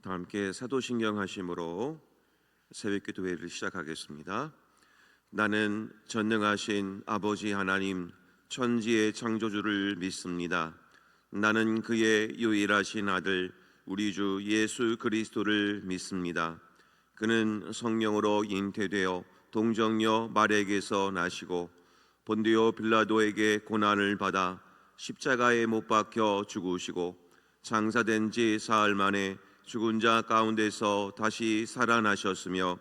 다 함께 사도신경 하심으로 새벽기도회를 시작하겠습니다. 나는 전능하신 아버지 하나님 천지의 창조주를 믿습니다. 나는 그의 유일하신 아들 우리 주 예수 그리스도를 믿습니다. 그는 성령으로 잉태되어 동정녀 마리아에게서 나시고 본디오 빌라도에게 고난을 받아 십자가에 못 박혀 죽으시고 장사된 지 사흘 만에 죽은 자 가운데서 다시 살아나셨으며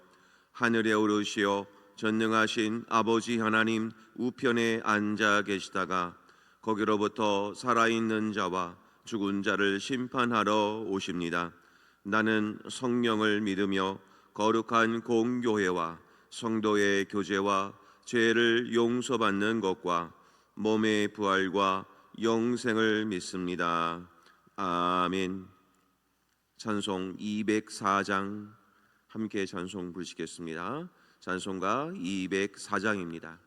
하늘에 오르시어 전능하신 아버지 하나님 우편에 앉아 계시다가 거기로부터 살아있는 자와 죽은 자를 심판하러 오십니다. 나는 성령을 믿으며 거룩한 공교회와 성도의 교제와 죄를 용서받는 것과 몸의 부활과 영생을 믿습니다. 아멘. 찬송 204장 함께 찬송 부르시겠습니다. 찬송가 204장입니다.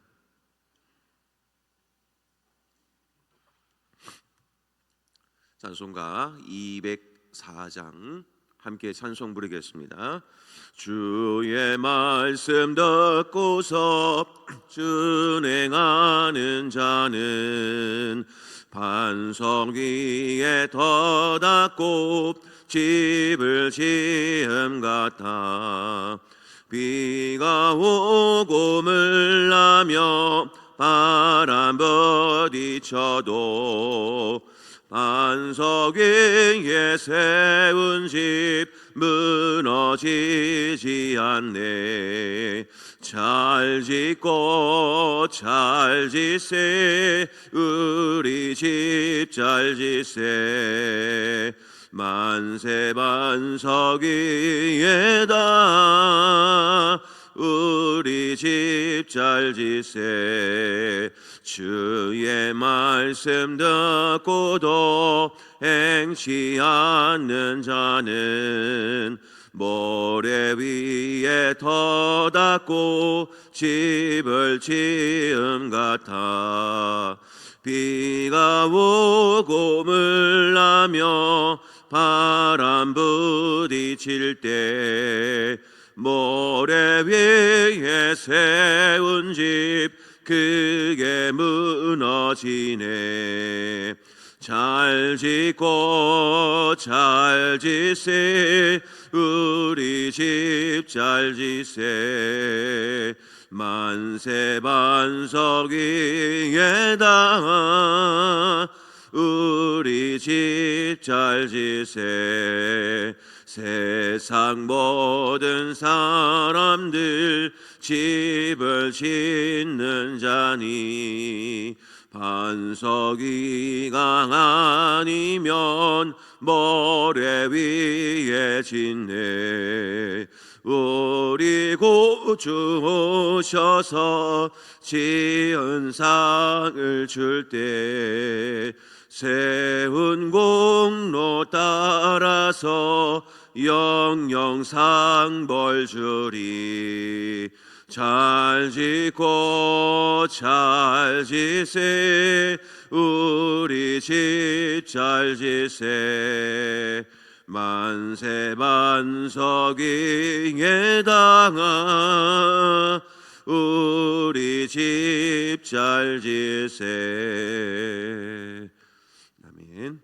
찬송가 204장 함께 찬송 부르겠습니다. 주의 말씀 듣고서 준행하는 자는 반석 위에 터닫고 집을 지음 같아 비가 오고 물나며 바람 부딪혀도 반석 위에 세운 집 무너지지 않네. 잘 짓고 잘 짓세 우리 집 잘 짓세 만세 반석 위에다 우리 집 잘 짓세 주의 말씀 듣고도 행치 않는 자는 모래 위에 터닫고 집을 지음 같아 비가 오고 물나며 바람 부딪힐 때 모래 위에 세운 집 그게 무너지네. 잘 짓고 잘 짓세 우리 집 잘 짓세 만세 반석 위에다 우리 집 잘 짓세 세상 모든 사람들 집을 짓는 자니 반석 위가 아니면 모래 위에 짓네. 우리 구주 오셔서 지은 상을 줄 때 세운 공로 따라서 영영 상벌 주리. 잘 짓고 잘 짓세 우리 집 잘 짓세 만세 반석 위에다가 우리 집 잘 짓세. 아멘.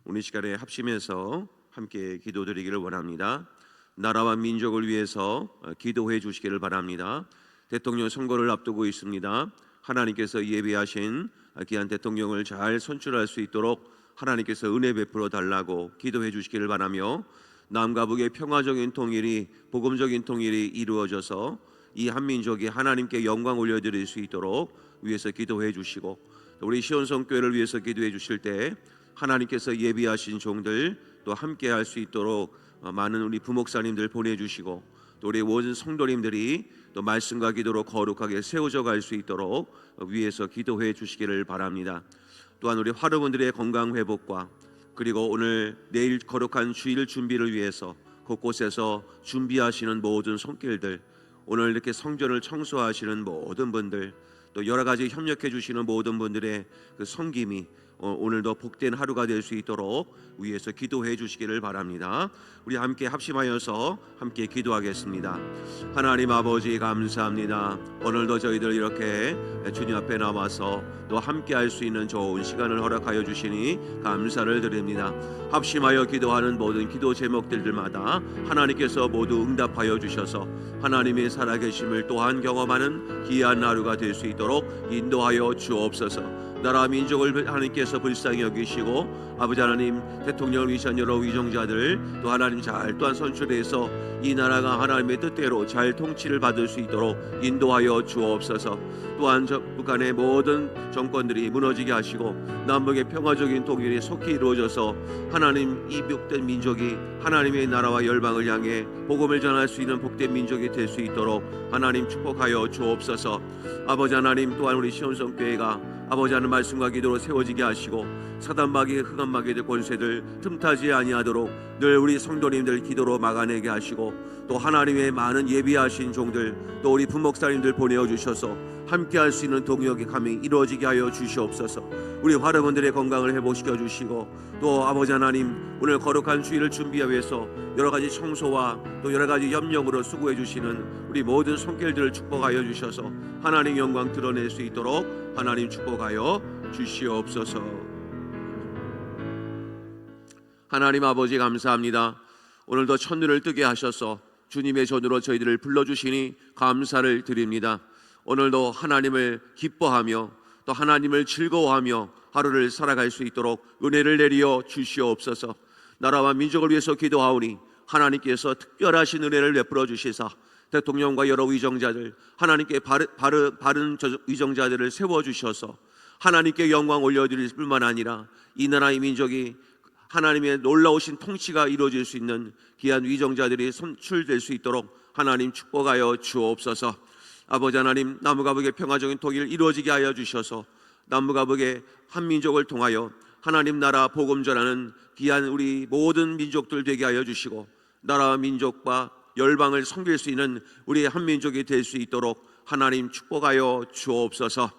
오늘 시간에 합심해서 함께 기도드리기를 원합니다. 나라와 민족을 위해서 기도해 주시기를 바랍니다. 대통령 선거를 앞두고 있습니다. 하나님께서 예비하신 귀한 대통령을 잘 선출할 수 있도록 하나님께서 은혜 베풀어 달라고 기도해 주시기를 바라며 남과 북의 평화적인 통일이 복음적인 통일이 이루어져서 이 한민족이 하나님께 영광 올려드릴 수 있도록 위해서 기도해 주시고 우리 시온성교회를 위해서 기도해 주실 때 하나님께서 예비하신 종들 또 함께 할 수 있도록 많은 우리 부목사님들 보내주시고 또 우리 모든 성도님들이 또 말씀과 기도로 거룩하게 세워져 갈 수 있도록 위해서 기도해 주시기를 바랍니다. 또한 우리 화로분들의 건강 회복과 그리고 오늘 내일 거룩한 주일 준비를 위해서 곳곳에서 준비하시는 모든 손길들, 오늘 이렇게 성전을 청소하시는 모든 분들, 또 여러 가지 협력해 주시는 모든 분들의 그 섬김이 오늘도 복된 하루가 될 수 있도록 위에서 기도해 주시기를 바랍니다. 우리 함께 합심하여서 함께 기도하겠습니다. 하나님 아버지 감사합니다. 오늘도 저희들 이렇게 주님 앞에 나와서 또 함께 할 수 있는 좋은 시간을 허락하여 주시니 감사를 드립니다. 합심하여 기도하는 모든 기도 제목들마다 하나님께서 모두 응답하여 주셔서 하나님의 살아계심을 또한 경험하는 귀한 하루가 될 수 있도록 인도하여 주옵소서. 나라 민족을 하나님께서 불쌍히 여기시고 아버지 하나님 대통령을 위한 여러 위정자들 또 하나님 잘 또한 선출해서 이 나라가 하나님의 뜻대로 잘 통치를 받을 수 있도록 인도하여 주옵소서. 또한 북한의 모든 정권들이 무너지게 하시고 남북의 평화적인 통일이 속히 이루어져서 하나님 이복된 민족이 하나님의 나라와 열방을 향해 복음을 전할 수 있는 복된 민족이 될 수 있도록 하나님 축복하여 주옵소서. 아버지 하나님 또한 우리 시온성교회가 아버지 하나님 말씀과 기도로 세워지게 하시고 사단마귀 흑암마귀의 권세들 틈타지 아니하도록 늘 우리 성도님들 기도로 막아내게 하시고 또 하나님의 많은 예비하신 종들 또 우리 부목사님들 보내어 주셔서 함께 할 수 있는 동역의 감이 이루어지게 하여 주시옵소서. 우리 화려분들의 건강을 회복시켜 주시고 또 아버지 하나님 오늘 거룩한 주일을 준비하기 위해서 여러 가지 청소와 또 여러 가지 염려으로 수고해 주시는 우리 모든 손길들을 축복하여 주셔서 하나님 영광 드러낼 수 있도록 하나님 축복하여 주시옵소서. 하나님 아버지 감사합니다. 오늘도 첫눈을 뜨게 하셔서 주님의 전으로 저희들을 불러주시니 감사를 드립니다. 오늘도 하나님을 기뻐하며 또 하나님을 즐거워하며 하루를 살아갈 수 있도록 은혜를 내리어 주시옵소서. 나라와 민족을 위해서 기도하오니 하나님께서 특별하신 은혜를 베풀어 주시사 대통령과 여러 위정자들 하나님께 바른 위정자들을 세워주셔서 하나님께 영광 올려드릴 뿐만 아니라 이 나라의 민족이 하나님의 놀라우신 통치가 이루어질 수 있는 귀한 위정자들이 선출될 수 있도록 하나님 축복하여 주옵소서. 아버지 하나님 남북아 북의 평화적인 통일 이루어지게 하여 주셔서 남북아 북의 한민족을 통하여 하나님 나라 복음 전하는 귀한 우리 모든 민족들 되게 하여 주시고 나라와 민족과 열방을 섬길 수 있는 우리 한민족이 될 수 있도록 하나님 축복하여 주옵소서.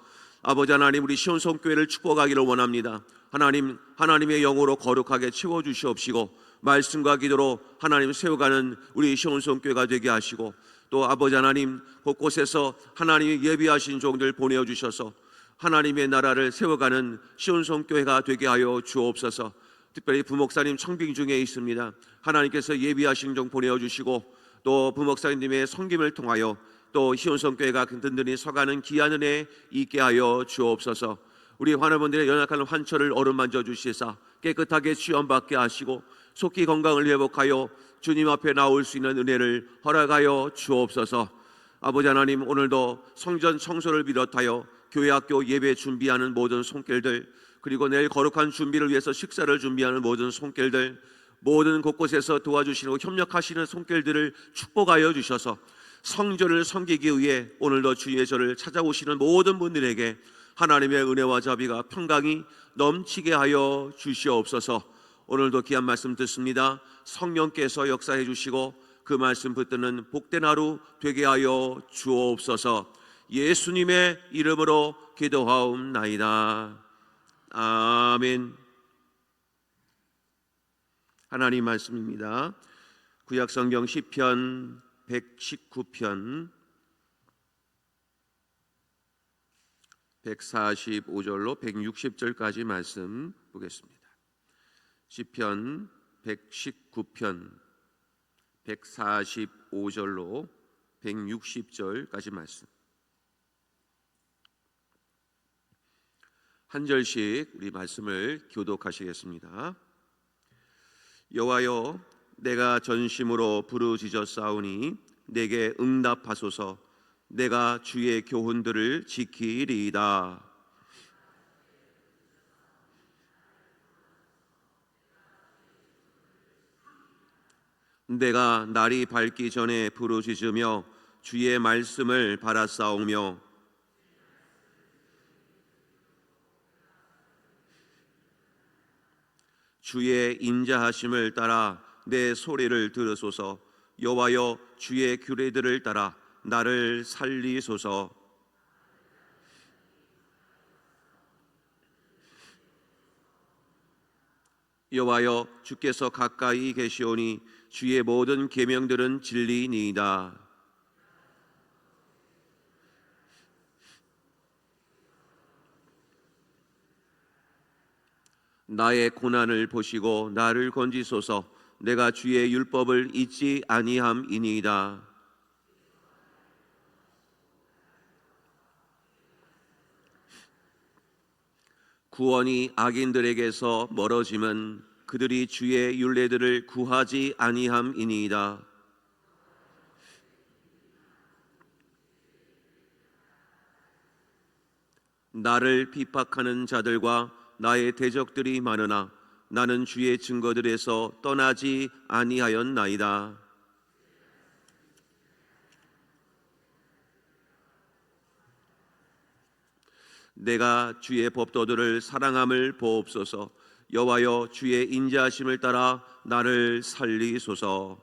아버지 하나님 우리 시온성교회를 축복하기를 원합니다. 하나님의 영으로 거룩하게 채워주시옵시고 말씀과 기도로 하나님 세워가는 우리 시온성교회가 되게 하시고 또 아버지 하나님 곳곳에서 하나님이 예비하신 종들 보내어 주셔서 하나님의 나라를 세워가는 시온성교회가 되게 하여 주옵소서. 특별히 부목사님 청빙 중에 있습니다. 하나님께서 예비하신 종 보내어 주시고 또 부목사님의 섬김을 통하여 또 시온성교회가 든든히 서가는 귀한 은혜 있게 하여 주옵소서. 우리 환우분들의 연약한 환처를 어루만져 주시사 깨끗하게 시험받게 하시고 속히 건강을 회복하여 주님 앞에 나올 수 있는 은혜를 허락하여 주옵소서. 아버지 하나님 오늘도 성전 청소를 비롯하여 교회 학교 예배 준비하는 모든 손길들 그리고 내일 거룩한 준비를 위해서 식사를 준비하는 모든 손길들 모든 곳곳에서 도와주시고 협력하시는 손길들을 축복하여 주셔서 성전을 섬기기 위해 오늘도 주의 절을 찾아오시는 모든 분들에게 하나님의 은혜와 자비가 평강이 넘치게 하여 주시옵소서. 오늘도 귀한 말씀 듣습니다. 성령께서 역사해 주시고 그 말씀 붙드는 복된 하루 되게 하여 주옵소서. 예수님의 이름으로 기도하옵나이다. 아멘. 하나님 말씀입니다. 구약성경 시편 119편 145절로 160절까지 말씀 보겠습니다. 시편 119편 145절로 160절까지 말씀 한 절씩 우리 말씀을 교독하시겠습니다. 여호와여 내가 전심으로 부르짖었사오니 내게 응답하소서. 내가 주의 교훈들을 지키리이다. 내가 날이 밝기 전에 부르짖으며 주의 말씀을 바라싸우며 주의 인자하심을 따라 내 소리를 들으소서. 여호와여 주의 규례들을 따라 나를 살리소서. 여호와여 주께서 가까이 계시오니 주의 모든 계명들은 진리니이다. 나의 고난을 보시고 나를 건지소서. 내가 주의 율법을 잊지 아니함이니이다. 구원이 악인들에게서 멀어짐은 그들이 주의 율례들을 구하지 아니함이니이다. 나를 핍박하는 자들과 나의 대적들이 많으나 나는 주의 증거들에서 떠나지 아니하였나이다. 내가 주의 법도들을 사랑함을 보옵소서. 여호와여 주의 인자하심을 따라 나를 살리소서.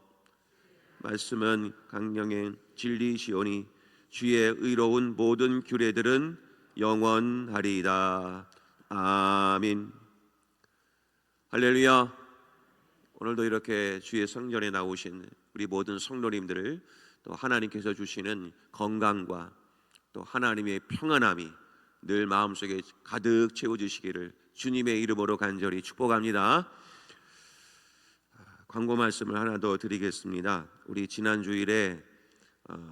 말씀은 강령의 진리시오니 주의 의로운 모든 규례들은 영원하리이다. 아멘. 할렐루야. 오늘도 이렇게 주의 성전에 나오신 우리 모든 성도님들을 또 하나님께서 주시는 건강과 또 하나님의 평안함이 늘 마음속에 가득 채워주시기를 주님의 이름으로 간절히 축복합니다. 광고 말씀을 하나 더 드리겠습니다. 우리 지난 주일에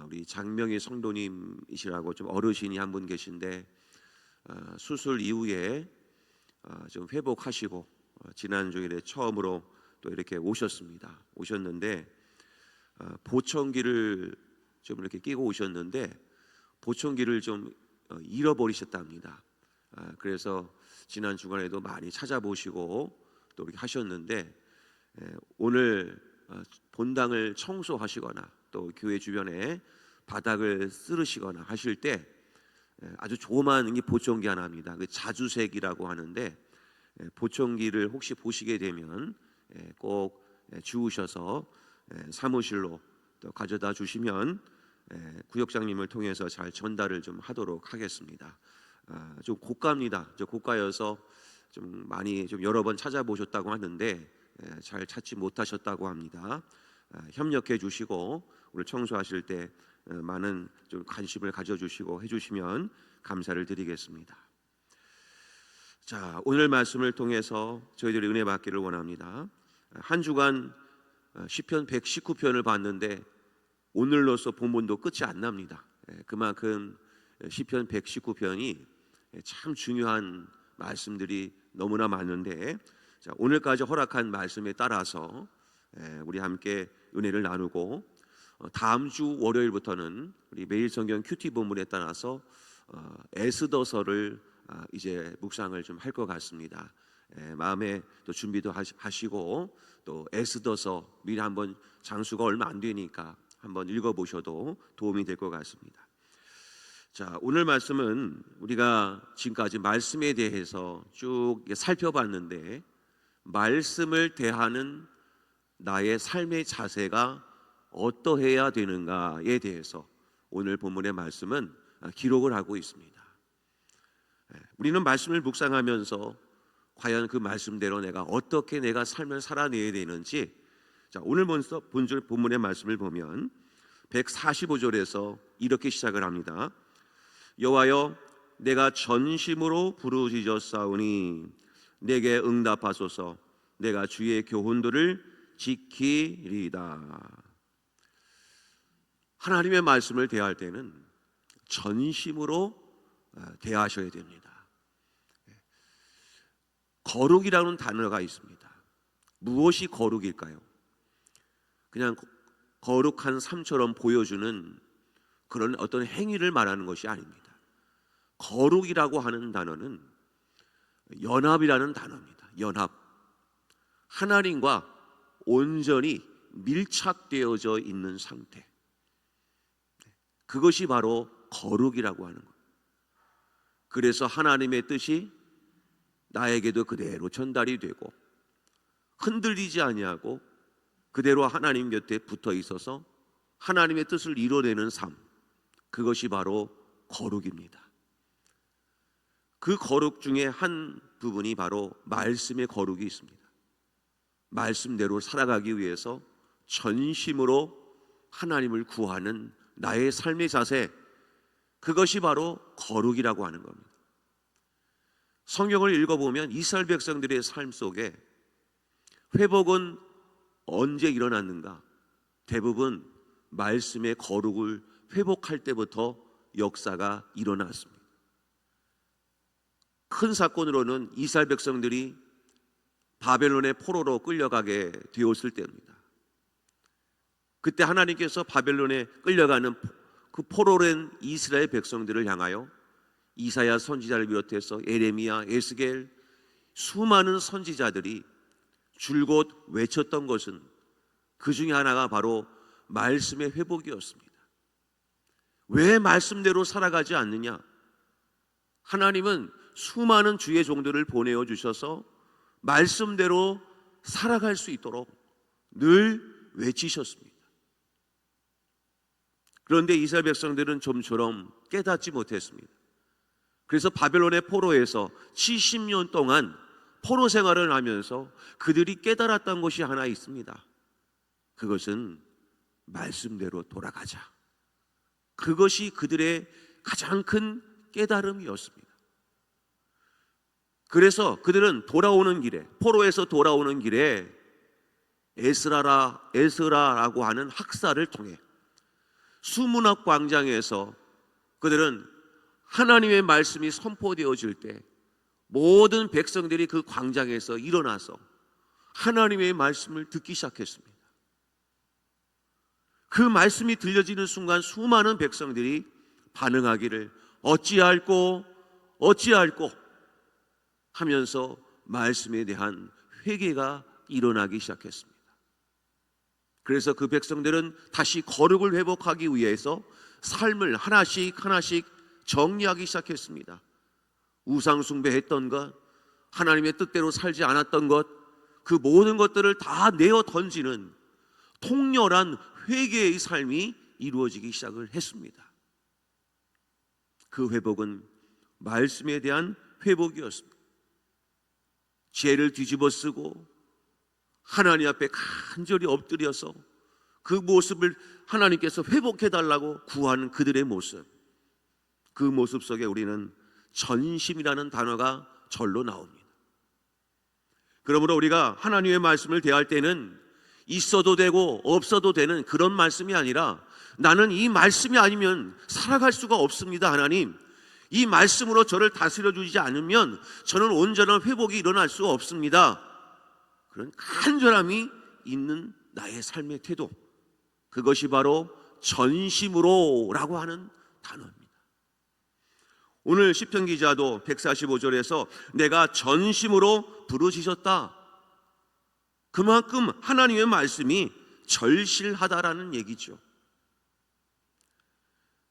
우리 장명희 성도님이시라고 좀 어르신이 한 분 계신데 수술 이후에 좀 회복하시고 지난 주일에 처음으로 또 이렇게 오셨는데 보청기를 좀 이렇게 끼고 오셨는데 보청기를 좀 잃어버리셨답니다. 그래서 지난 주간에도 많이 찾아보시고 또 이렇게 하셨는데 오늘 본당을 청소하시거나 또 교회 주변에 바닥을 쓸으시거나 하실 때 아주 조그마한 보청기 하나 합니다. 그 자주색이라고 하는데 보청기를 혹시 보시게 되면 꼭 주우셔서 사무실로 또 가져다 주시면 구역장님을 통해서 잘 전달을 좀 하도록 하겠습니다. 좀 고가입니다. 저 고가여서 좀 많이 좀 여러 번 찾아보셨다고 하는데 잘 찾지 못하셨다고 합니다. 협력해 주시고 오늘 청소하실 때 많은 좀 관심을 가져주시고 해주시면 감사를 드리겠습니다. 자, 오늘 말씀을 통해서 저희들이 은혜 받기를 원합니다. 한 주간 시편 119편을 봤는데 오늘로서 본문도 끝이 안 납니다. 그만큼 시편 119편이 참 중요한 말씀들이 너무나 많은데 자, 오늘까지 허락한 말씀에 따라서 우리 함께 은혜를 나누고 다음 주 월요일부터는 우리 매일 성경 큐티 본문에 따라서 에스더서를 이제 묵상을 좀 할 것 같습니다. 마음에 또 준비도 하시고 또 에스더서 미리 한번 장수가 얼마 안 되니까 한번 읽어보셔도 도움이 될 것 같습니다. 자, 오늘 말씀은 우리가 지금까지 말씀에 대해서 쭉 살펴봤는데 말씀을 대하는 나의 삶의 자세가 어떠해야 되는가에 대해서 오늘 본문의 말씀은 기록을 하고 있습니다. 우리는 말씀을 묵상하면서 과연 그 말씀대로 내가 어떻게 내가 삶을 살아내야 되는지 자, 오늘 본문의 말씀을 보면 145절에서 이렇게 시작을 합니다. 여호와여 내가 전심으로 부르짖었사오니 내게 응답하소서. 내가 주의 교훈들을 지키리이다. 하나님의 말씀을 대할 때는 전심으로 대하셔야 됩니다. 거룩이라는 단어가 있습니다. 무엇이 거룩일까요? 그냥 거룩한 삶처럼 보여주는 그런 어떤 행위를 말하는 것이 아닙니다. 거룩이라고 하는 단어는 연합이라는 단어입니다. 연합. 하나님과 온전히 밀착되어져 있는 상태. 그것이 바로 거룩이라고 하는 것. 그래서 하나님의 뜻이 나에게도 그대로 전달이 되고 흔들리지 아니하고 그대로 하나님 곁에 붙어 있어서 하나님의 뜻을 이뤄내는 삶. 그것이 바로 거룩입니다. 그 거룩 중에 한 부분이 바로 말씀의 거룩이 있습니다. 말씀대로 살아가기 위해서 전심으로 하나님을 구하는 나의 삶의 자세, 그것이 바로 거룩이라고 하는 겁니다. 성경을 읽어보면 이스라엘 백성들의 삶 속에 회복은 언제 일어났는가? 대부분 말씀의 거룩을 회복할 때부터 역사가 일어났습니다. 큰 사건으로는 이스라엘 백성들이 바벨론의 포로로 끌려가게 되었을 때입니다. 그때 하나님께서 바벨론에 끌려가는 그 포로된 이스라엘 백성들을 향하여 이사야 선지자를 비롯해서 에레미야, 에스겔, 수많은 선지자들이 줄곧 외쳤던 것은 그 중에 하나가 바로 말씀의 회복이었습니다. 왜 말씀대로 살아가지 않느냐? 하나님은 수많은 주의 종들을 보내어 주셔서 말씀대로 살아갈 수 있도록 늘 외치셨습니다. 그런데 이스라엘 백성들은 좀처럼 깨닫지 못했습니다. 그래서 바벨론의 포로에서 70년 동안 포로 생활을 하면서 그들이 깨달았던 것이 하나 있습니다. 그것은 말씀대로 돌아가자. 그것이 그들의 가장 큰 깨달음이었습니다. 그래서 그들은 돌아오는 길에, 포로에서 돌아오는 길에 에스라라고 하는 학사를 통해 수문학 광장에서 그들은 하나님의 말씀이 선포되어질 때 모든 백성들이 그 광장에서 일어나서 하나님의 말씀을 듣기 시작했습니다. 그 말씀이 들려지는 순간 수많은 백성들이 반응하기를 어찌할꼬 하면서 말씀에 대한 회개가 일어나기 시작했습니다. 그래서 그 백성들은 다시 거룩을 회복하기 위해서 삶을 하나씩 정리하기 시작했습니다. 우상 숭배했던 것, 하나님의 뜻대로 살지 않았던 것, 그 모든 것들을 다 내어 던지는 통렬한 회개의 삶이 이루어지기 시작을 했습니다. 그 회복은 말씀에 대한 회복이었습니다. 죄를 뒤집어 쓰고 하나님 앞에 간절히 엎드려서 그 모습을 하나님께서 회복해달라고 구하는 그들의 모습, 그 모습 속에 우리는 전심이라는 단어가 절로 나옵니다. 그러므로 우리가 하나님의 말씀을 대할 때는 있어도 되고 없어도 되는 그런 말씀이 아니라 나는 이 말씀이 아니면 살아갈 수가 없습니다. 하나님, 이 말씀으로 저를 다스려 주지 않으면 저는 온전한 회복이 일어날 수가 없습니다. 그런 간절함이 있는 나의 삶의 태도, 그것이 바로 전심으로라고 하는 단어입니다. 오늘 시편 기자도 145절에서 내가 전심으로 부르짖었다, 그만큼 하나님의 말씀이 절실하다라는 얘기죠.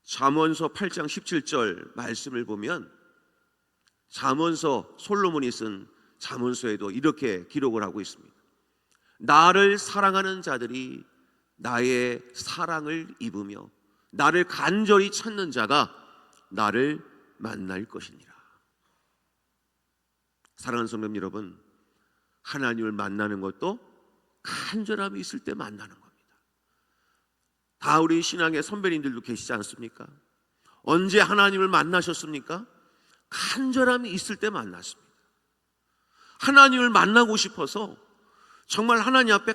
잠언서 8장 17절 말씀을 보면 잠언서, 솔로몬이 쓴 잠언서에도 이렇게 기록을 하고 있습니다. 나를 사랑하는 자들이 나의 사랑을 입으며 나를 간절히 찾는 자가 나를 만날 것이니라. 사랑하는 성도 여러분, 하나님을 만나는 것도 간절함이 있을 때 만나는 겁니다. 다 우리 신앙의 선배님들도 계시지 않습니까? 언제 하나님을 만나셨습니까? 간절함이 있을 때 만났습니다. 하나님을 만나고 싶어서 정말 하나님 앞에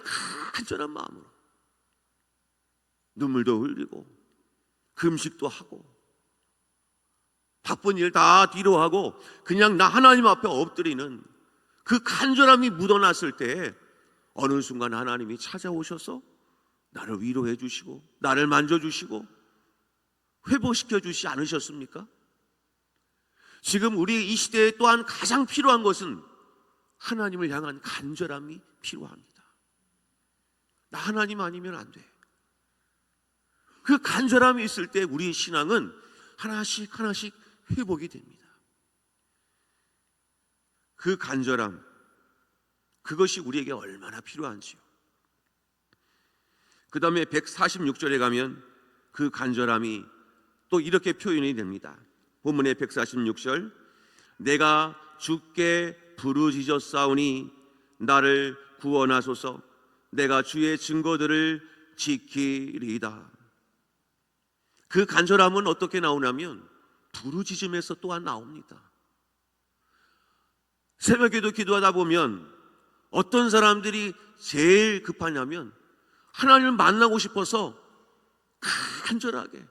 간절한 마음으로 눈물도 흘리고 금식도 하고 바쁜 일 다 뒤로 하고 그냥 나 하나님 앞에 엎드리는 그 간절함이 묻어났을 때 어느 순간 하나님이 찾아오셔서 나를 위로해 주시고 나를 만져주시고 회복시켜 주시지 않으셨습니까? 지금 우리 이 시대에 또한 가장 필요한 것은 하나님을 향한 간절함이 필요합니다. 나 하나님 아니면 안 돼. 그 간절함이 있을 때 우리의 신앙은 하나씩 회복이 됩니다. 그 간절함, 그것이 우리에게 얼마나 필요한지요. 그 다음에 146절에 가면 그 간절함이 또 이렇게 표현이 됩니다. 본문의 146절, 내가 주께 부르짖었사오니 나를 구원하소서. 내가 주의 증거들을 지키리이다. 그 간절함은 어떻게 나오냐면 부르짖음에서 또한 나옵니다. 새벽에도 기도하다 보면 어떤 사람들이 제일 급하냐면 하나님을 만나고 싶어서 간절하게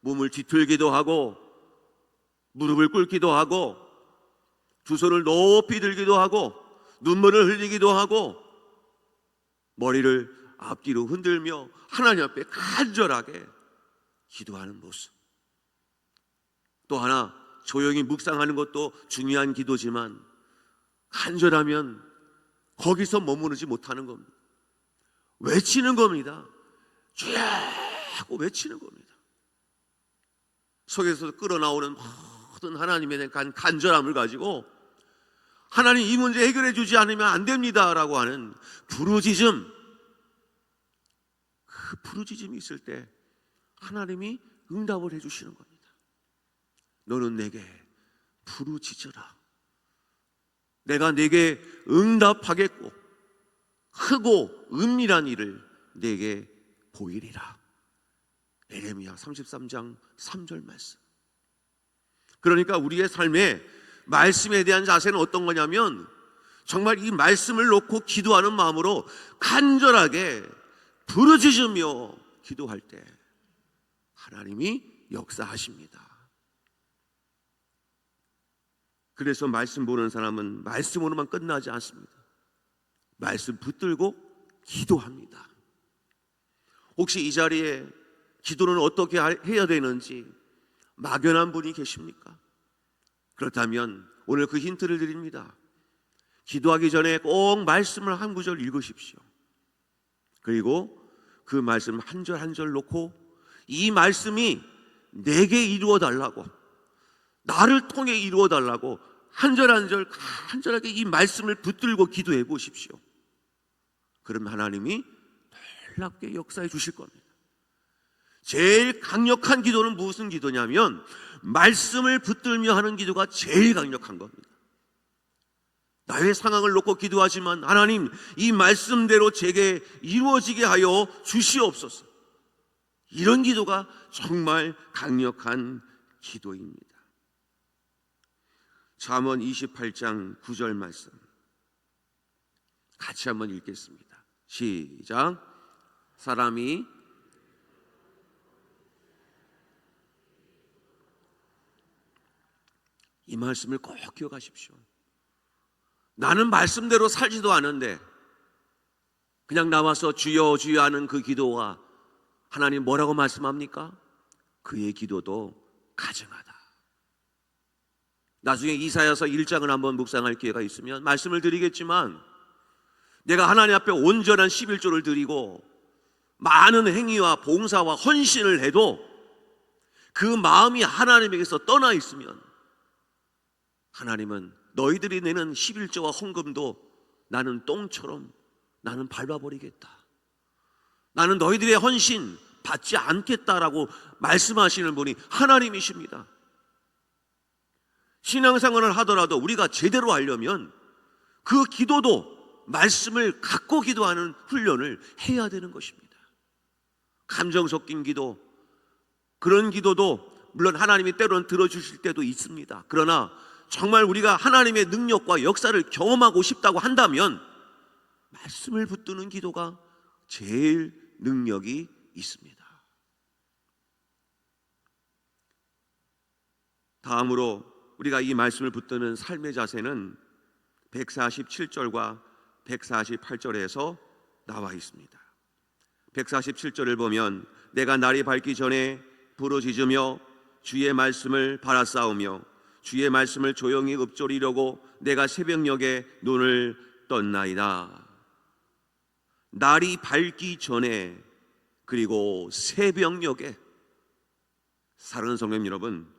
몸을 뒤틀기도 하고 무릎을 꿇기도 하고 두 손을 높이 들기도 하고 눈물을 흘리기도 하고 머리를 앞뒤로 흔들며 하나님 앞에 간절하게 기도하는 모습. 또 하나, 조용히 묵상하는 것도 중요한 기도지만 간절하면 거기서 머무르지 못하는 겁니다. 외치는 겁니다. 주여 하고 외치는 겁니다. 속에서 끌어나오는 모든 하나님에 대한 간절함을 가지고 하나님 이 문제 해결해 주지 않으면 안 됩니다 라고 하는 부르짖음, 그 부르짖음이 있을 때 하나님이 응답을 해 주시는 겁니다. 너는 내게 부르짖으라. 내가 내게 응답하겠고 크고 은밀한 일을 내게 보이리라. 예레미야 33장 3절 말씀. 그러니까 우리의 삶에 말씀에 대한 자세는 어떤 거냐면 정말 이 말씀을 놓고 기도하는 마음으로 간절하게 부르짖으며 기도할 때 하나님이 역사하십니다. 그래서 말씀 보는 사람은 말씀으로만 끝나지 않습니다. 말씀 붙들고 기도합니다. 혹시 이 자리에 기도는 어떻게 해야 되는지 막연한 분이 계십니까? 그렇다면 오늘 그 힌트를 드립니다. 기도하기 전에 꼭 말씀을 한 구절 읽으십시오. 그리고 그 말씀 한 절 한 절 놓고 이 말씀이 내게 이루어 달라고, 나를 통해 이루어 달라고 한 절 한 절 간절하게 이 말씀을 붙들고 기도해 보십시오. 그럼 하나님이 놀랍게 역사해 주실 겁니다. 제일 강력한 기도는 무슨 기도냐면 말씀을 붙들며 하는 기도가 제일 강력한 겁니다. 나의 상황을 놓고 기도하지만 하나님 이 말씀대로 제게 이루어지게 하여 주시옵소서. 이런 기도가 정말 강력한 기도입니다. 잠언 28장 9절 말씀 같이 한번 읽겠습니다. 시작. 사람이 이 말씀을 꼭 기억하십시오. 나는 말씀대로 살지도 않은데 그냥 나와서 주여 주여 하는 그 기도와 하나님 뭐라고 말씀합니까? 그의 기도도 가증하다. 나중에 이사야서 1장을 한번 묵상할 기회가 있으면 말씀을 드리겠지만 내가 하나님 앞에 온전한 11조를 드리고 많은 행위와 봉사와 헌신을 해도 그 마음이 하나님에게서 떠나 있으면 하나님은 너희들이 내는 11조와 헌금도 나는 똥처럼 나는 밟아버리겠다. 나는 너희들의 헌신 받지 않겠다라고 말씀하시는 분이 하나님이십니다. 신앙생활을 하더라도 우리가 제대로 하려면 그 기도도 말씀을 갖고 기도하는 훈련을 해야 되는 것입니다. 감정 섞인 기도, 그런 기도도 물론 하나님이 때로는 들어주실 때도 있습니다. 그러나 정말 우리가 하나님의 능력과 역사를 경험하고 싶다고 한다면 말씀을 붙드는 기도가 제일 능력이 있습니다. 다음으로 우리가 이 말씀을 붙드는 삶의 자세는 147절과 148절에서 나와 있습니다. 147절을 보면 내가 날이 밝기 전에 부르짖으며 주의 말씀을 바라싸우며 주의 말씀을 조용히 읊조리려고 내가 새벽녘에 눈을 떴나이다. 날이 밝기 전에 그리고 새벽녘에, 사랑하는 성도님 여러분,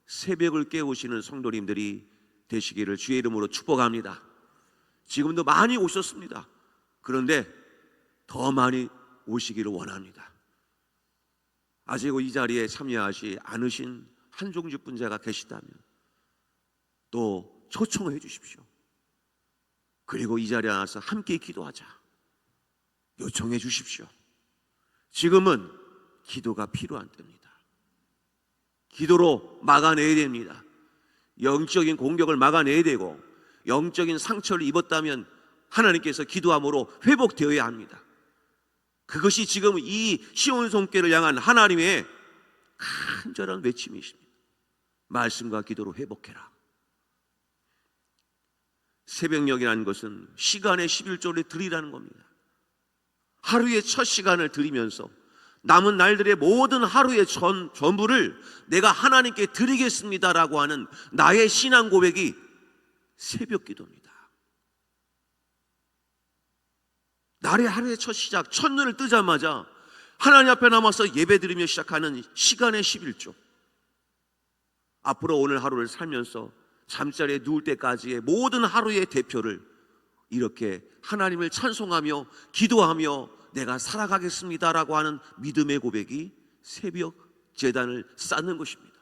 새벽을 깨우시는 성도님들이 되시기를 주의 이름으로 축복합니다. 지금도 많이 오셨습니다. 그런데 더 많이 오시기를 원합니다. 아직 이 자리에 참여하지 않으신 한종주 분자가 계시다면 또 초청해 주십시오. 그리고 이 자리에 나와서 함께 기도하자. 요청해 주십시오. 지금은 기도가 필요한 때입니다. 기도로 막아내야 됩니다. 영적인 공격을 막아내야 되고, 영적인 상처를 입었다면 하나님께서 기도함으로 회복되어야 합니다. 그것이 지금 이 시온 손길을 향한 하나님의 간절한 외침이십니다. 말씀과 기도로 회복해라. 새벽녘이라는 것은 시간의 11조를 드리라는 겁니다. 하루의 첫 시간을 드리면서 남은 날들의 모든 하루의 전부를 내가 하나님께 드리겠습니다라고 하는 나의 신앙 고백이 새벽 기도입니다. 날의 하루의 첫 시작, 첫눈을 뜨자마자 하나님 앞에 남아서 예배드리며 시작하는 시간의 11조. 앞으로 오늘 하루를 살면서 잠자리에 누울 때까지의 모든 하루의 대표를 이렇게 하나님을 찬송하며 기도하며 내가 살아가겠습니다라고 하는 믿음의 고백이 새벽 제단을 쌓는 것입니다.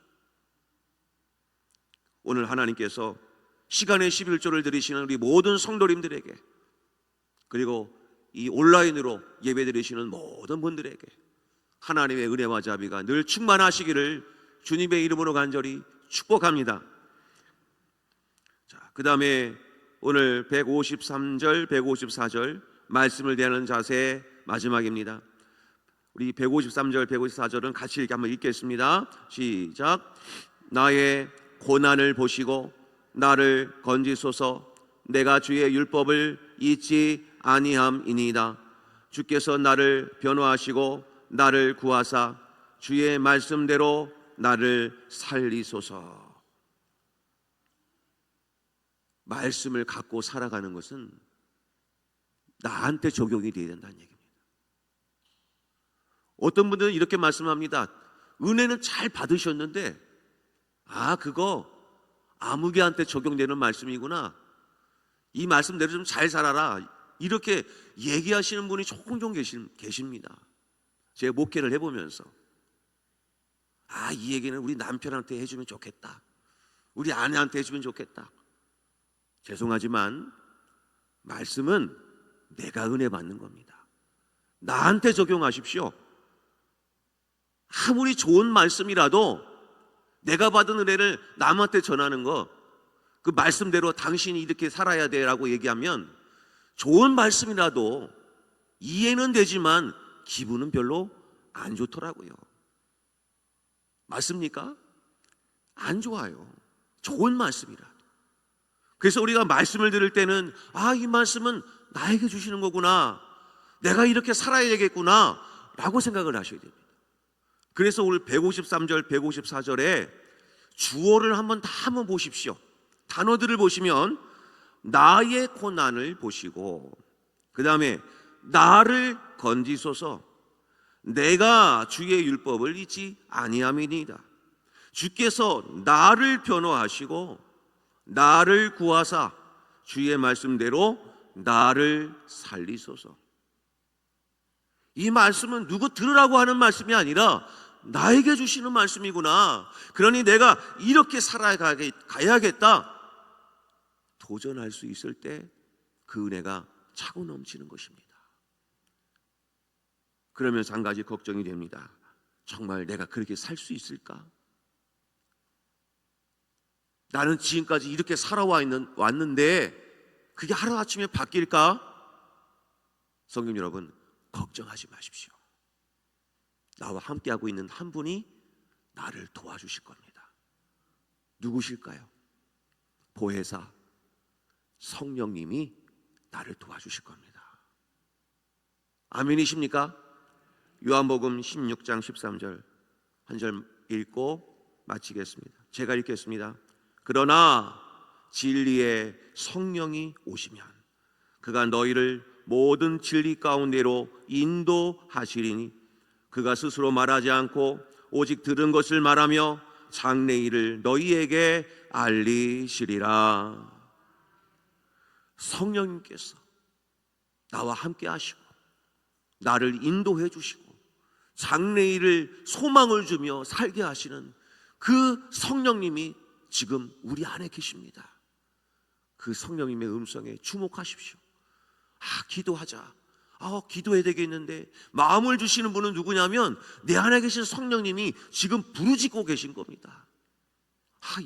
오늘 하나님께서 시간의 11조를 드리시는 우리 모든 성도님들에게, 그리고 이 온라인으로 예배드리시는 모든 분들에게 하나님의 은혜와 자비가 늘 충만하시기를 주님의 이름으로 간절히 축복합니다. 자, 그 다음에 오늘 153절, 154절 말씀을 대하는 자세 마지막입니다. 우리 153절, 154절은 같이 이렇게 한번 읽겠습니다. 시작. 나의 고난을 보시고 나를 건지소서. 내가 주의 율법을 잊지 아니함이니이다. 주께서 나를 변호하시고 나를 구하사 주의 말씀대로 나를 살리소서. 말씀을 갖고 살아가는 것은 나한테 적용이 되어야 된다는 얘기입니다. 어떤 분들은 이렇게 말씀합니다. 은혜는 잘 받으셨는데 그거 아무개한테 적용되는 말씀이구나. 이 말씀대로 좀 잘 살아라. 이렇게 얘기하시는 분이 종종 계십니다. 제가 목회를 해보면서 이 얘기는 우리 남편한테 해주면 좋겠다. 우리 아내한테 해주면 좋겠다. 죄송하지만 말씀은 내가 은혜 받는 겁니다. 나한테 적용하십시오. 아무리 좋은 말씀이라도 내가 받은 은혜를 남한테 전하는 거, 그 말씀대로 당신이 이렇게 살아야 돼라고 얘기하면 좋은 말씀이라도 이해는 되지만 기분은 별로 안 좋더라고요. 맞습니까? 안 좋아요. 좋은 말씀이라도. 그래서 우리가 말씀을 들을 때는 이 말씀은 나에게 주시는 거구나, 내가 이렇게 살아야 되겠구나 라고 생각을 하셔야 됩니다. 그래서 오늘 153절, 154절에 주어를 한번 보십시오. 단어들을 보시면 나의 고난을 보시고, 그 다음에 나를 건지소서. 내가 주의 율법을 잊지 아니함이니이다. 주께서 나를 변호하시고 나를 구하사 주의 말씀대로 나를 살리소서. 이 말씀은 누구 들으라고 하는 말씀이 아니라 나에게 주시는 말씀이구나. 그러니 내가 이렇게 살아가야겠다. 도전할 수 있을 때 그 은혜가 차고 넘치는 것입니다. 그러면서 한 가지 걱정이 됩니다. 정말 내가 그렇게 살 수 있을까? 나는 지금까지 이렇게 왔는데 그게 하루아침에 바뀔까? 성도 여러분, 걱정하지 마십시오. 나와 함께하고 있는 한 분이 나를 도와주실 겁니다. 누구실까요? 보혜사 성령님이 나를 도와주실 겁니다. 아멘이십니까? 요한복음 16장 13절 한 절 읽고 마치겠습니다. 제가 읽겠습니다. 그러나 진리의 성령이 오시면 그가 너희를 모든 진리 가운데로 인도하시리니 그가 스스로 말하지 않고 오직 들은 것을 말하며 장래일을 너희에게 알리시리라. 성령님께서 나와 함께 하시고 나를 인도해 주시고 장래일을 소망을 주며 살게 하시는 그 성령님이 지금 우리 안에 계십니다. 그 성령님의 음성에 주목하십시오. 기도하자. 기도해야 되겠는데, 마음을 주시는 분은 누구냐면 내 안에 계신 성령님이 지금 부르짖고 계신 겁니다.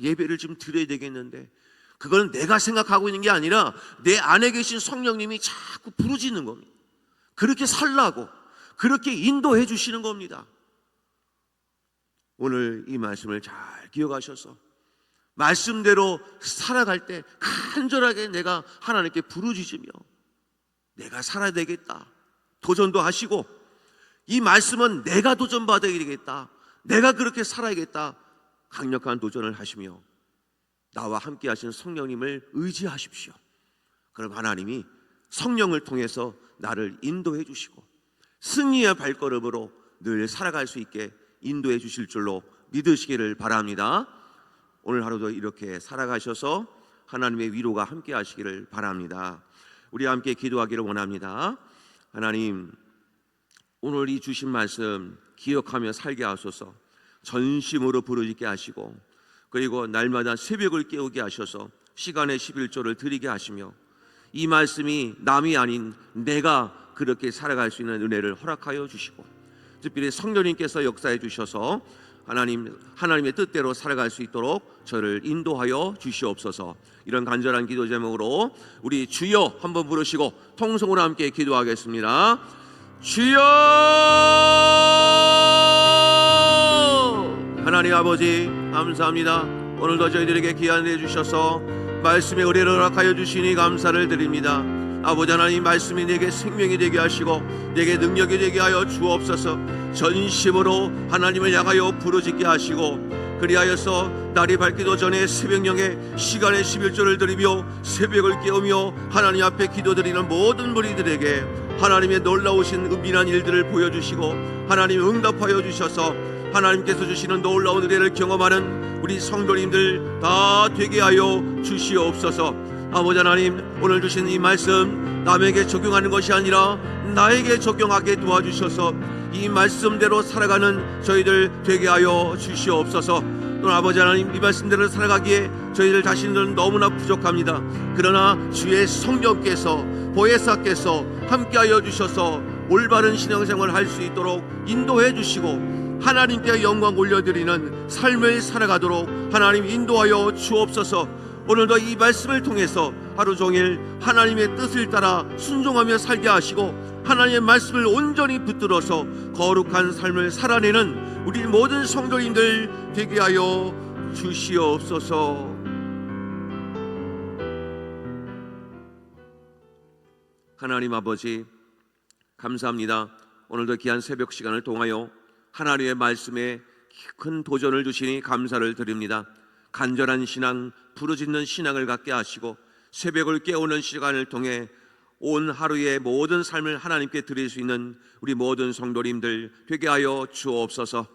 예배를 좀 드려야 되겠는데, 그건 내가 생각하고 있는 게 아니라 내 안에 계신 성령님이 자꾸 부르짖는 겁니다. 그렇게 살라고, 그렇게 인도해 주시는 겁니다. 오늘 이 말씀을 잘 기억하셔서 말씀대로 살아갈 때 간절하게 내가 하나님께 부르짖으며 내가 살아야 되겠다 도전도 하시고, 이 말씀은 내가 도전받아야 되겠다, 내가 그렇게 살아야겠다 강력한 도전을 하시며 나와 함께 하신 성령님을 의지하십시오. 그럼 하나님이 성령을 통해서 나를 인도해 주시고 승리의 발걸음으로 늘 살아갈 수 있게 인도해 주실 줄로 믿으시기를 바랍니다. 오늘 하루도 이렇게 살아가셔서 하나님의 위로가 함께 하시기를 바랍니다. 우리 함께 기도하기를 원합니다. 하나님, 오늘 이 주신 말씀 기억하며 살게 하소서. 전심으로 부르짖게 하시고, 그리고 날마다 새벽을 깨우게 하셔서 시간의 11조를 드리게 하시며, 이 말씀이 남이 아닌 내가 그렇게 살아갈 수 있는 은혜를 허락하여 주시고, 특별히 성령님께서 역사해 주셔서 하나님의 뜻대로 살아갈 수 있도록 저를 인도하여 주시옵소서. 이런 간절한 기도 제목으로 우리 주여 한번 부르시고 통성으로 함께 기도하겠습니다. 주여! 하나님 아버지, 감사합니다. 오늘도 저희들에게 귀한 은혜 주셔서 말씀의 의뢰를 허락하여 주시니 감사를 드립니다. 아버지 하나님, 말씀이 내게 생명이 되게 하시고 내게 능력이 되게 하여 주옵소서. 전심으로 하나님을 향하여 부르짖게 하시고, 그리하여서 날이 밝기도 전에 새벽녘에 시간의 11조를 드리며 새벽을 깨우며 하나님 앞에 기도드리는 모든 무리들에게 하나님의 놀라우신 은밀한 일들을 보여주시고 하나님 응답하여 주셔서 하나님께서 주시는 놀라운 은혜를 경험하는 우리 성도님들 다 되게 하여 주시옵소서. 아버지 하나님, 오늘 주신 이 말씀 남에게 적용하는 것이 아니라 나에게 적용하게 도와주셔서 이 말씀대로 살아가는 저희들 되게 하여 주시옵소서. 또 아버지 하나님, 이 말씀대로 살아가기에 저희들 자신들은 너무나 부족합니다. 그러나 주의 성령께서, 보혜사께서 함께하여 주셔서 올바른 신앙생활을 할 수 있도록 인도해 주시고 하나님께 영광 올려드리는 삶을 살아가도록 하나님 인도하여 주옵소서. 오늘도 이 말씀을 통해서 하루 종일 하나님의 뜻을 따라 순종하며 살게 하시고 하나님의 말씀을 온전히 붙들어서 거룩한 삶을 살아내는 우리 모든 성도님들 되게 하여 주시옵소서. 하나님 아버지, 감사합니다. 오늘도 귀한 새벽 시간을 통하여 하나님의 말씀에 큰 도전을 주시니 감사를 드립니다. 간절한 신앙, 부르짖는 신앙을 갖게 하시고 새벽을 깨우는 시간을 통해 온 하루의 모든 삶을 하나님께 드릴 수 있는 우리 모든 성도님들 되게 하여 주옵소서.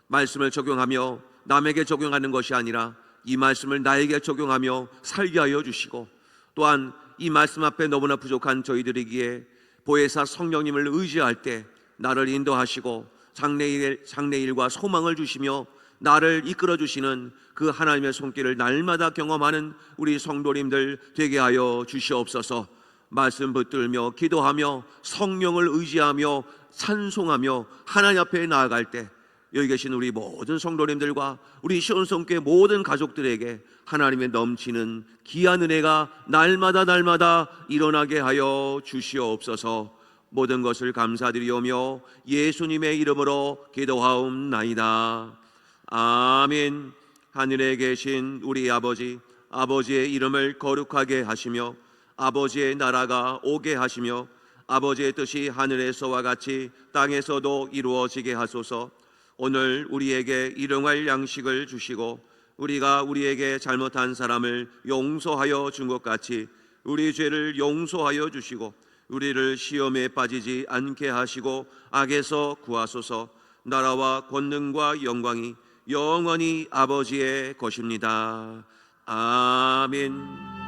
말씀을 적용하며 남에게 적용하는 것이 아니라 이 말씀을 나에게 적용하며 살게 하여 주시고, 또한 이 말씀 앞에 너무나 부족한 저희들이기에 보혜사 성령님을 의지할 때 나를 인도하시고 장래일과 소망을 주시며 나를 이끌어 주시는 그 하나님의 손길을 날마다 경험하는 우리 성도님들 되게 하여 주시옵소서. 말씀 붙들며 기도하며 성령을 의지하며 찬송하며 하나님 앞에 나아갈 때 여기 계신 우리 모든 성도님들과 우리 시온성교회 모든 가족들에게 하나님의 넘치는 귀한 은혜가 날마다 일어나게 하여 주시옵소서. 모든 것을 감사드리오며 예수님의 이름으로 기도하옵나이다. 아멘. 하늘에 계신 우리 아버지, 아버지의 이름을 거룩하게 하시며 아버지의 나라가 오게 하시며 아버지의 뜻이 하늘에서와 같이 땅에서도 이루어지게 하소서. 오늘 우리에게 일용할 양식을 주시고 우리가 우리에게 잘못한 사람을 용서하여 준 것 같이 우리 죄를 용서하여 주시고 우리를 시험에 빠지지 않게 하시고 악에서 구하소서. 나라와 권능과 영광이 영원히 아버지의 것입니다. 아멘.